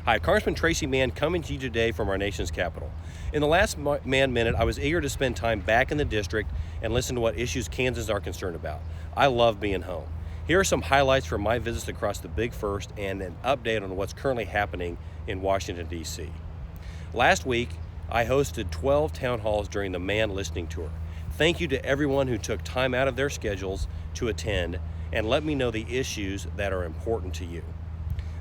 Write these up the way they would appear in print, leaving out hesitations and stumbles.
Hi, Congressman Tracy Mann coming to you today from our nation's capital. In the last Mann Minute, I was eager to spend time back in the district and listen to what issues Kansans are concerned about. I love being home. Here are some highlights from my visits across the Big First and an update on what's currently happening in Washington, D.C. Last week, I hosted 12 town halls during the Mann listening tour. Thank you to everyone who took time out of their schedules to attend and let me know the issues that are important to you.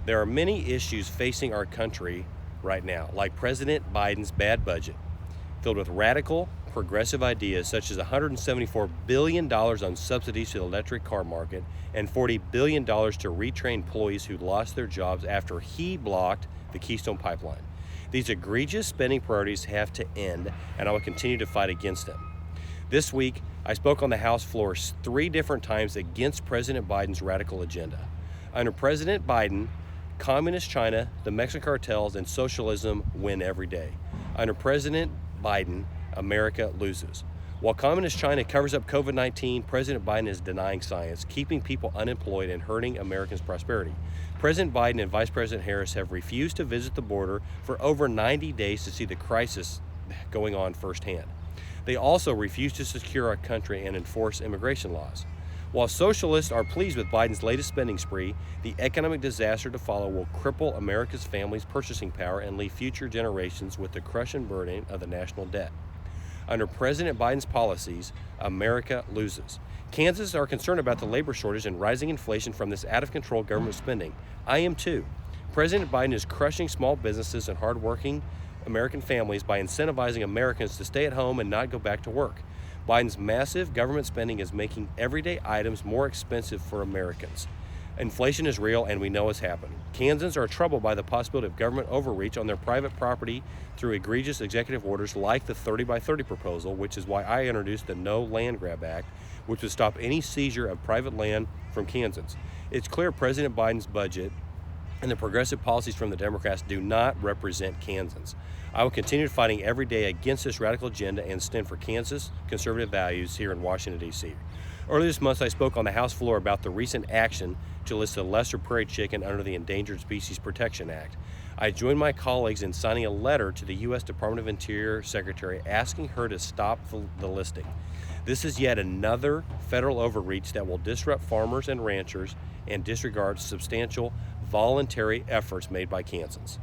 There are many issues facing our country right now, like President Biden's bad budget, filled with radical, progressive ideas such as $174 billion on subsidies to the electric car market and $40 billion to retrain employees who lost their jobs after he blocked the Keystone Pipeline. These egregious spending priorities have to end, and I will continue to fight against them. This week, I spoke on the House floor 3 different times against President Biden's radical agenda. Under President Biden, Communist China, the Mexican cartels, and socialism win every day. Under President Biden, America loses. While Communist China covers up COVID-19, President Biden is denying science, keeping people unemployed and hurting Americans' prosperity. President Biden and Vice President Harris have refused to visit the border for over 90 days to see the crisis going on firsthand. They also refuse to secure our country and enforce immigration laws. While socialists are pleased with Biden's latest spending spree, the economic disaster to follow will cripple America's families' purchasing power and leave future generations with the crushing burden of the national debt. Under President Biden's policies, America loses. Kansans are concerned about the labor shortage and rising inflation from this out-of-control government spending. I am too. President Biden is crushing small businesses and hardworking American families by incentivizing Americans to stay at home and not go back to work. Biden's massive government spending is making everyday items more expensive for Americans. Inflation is real, and we know it's happening. Kansans are troubled by the possibility of government overreach on their private property through egregious executive orders like the 30 by 30 proposal, which is why I introduced the No Land Grab Act, which would stop any seizure of private land from Kansans. It's clear President Biden's budget and the progressive policies from the Democrats do not represent Kansans. I will continue fighting every day against this radical agenda and stand for Kansas conservative values here in Washington, D.C. Earlier this month, I spoke on the House floor about the recent action to list the lesser prairie chicken under the Endangered Species Protection Act. I joined my colleagues in signing a letter to the U.S. Department of Interior Secretary asking her to stop the listing. This is yet another federal overreach that will disrupt farmers and ranchers and disregard substantial voluntary efforts made by Kansans.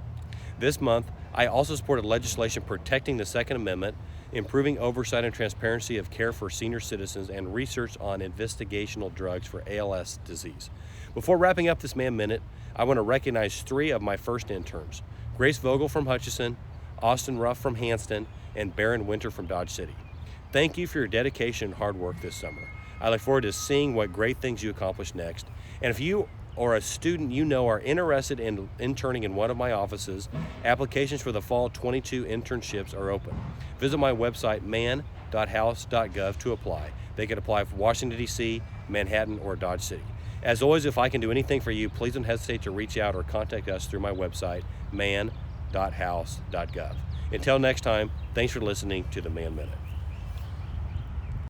This month, I also supported legislation protecting the Second Amendment, improving oversight and transparency of care for senior citizens, and research on investigational drugs for ALS disease. Before wrapping up this Mann Minute, I want to recognize 3 of my first interns: Grace Vogel from Hutchinson, Austin Ruff from Hanston, and Barron Winter from Dodge City. Thank you for your dedication and hard work this summer. I look forward to seeing what great things you accomplish next. And if you or a student you know are interested in interning in one of my offices, applications for the fall 22 internships are open. Visit my website, mann.house.gov, to apply. They can apply for Washington, D.C., Manhattan, or Dodge City. As always, if I can do anything for you, please don't hesitate to reach out or contact us through my website, mann.house.gov. Until next time, thanks for listening to the Mann Minute.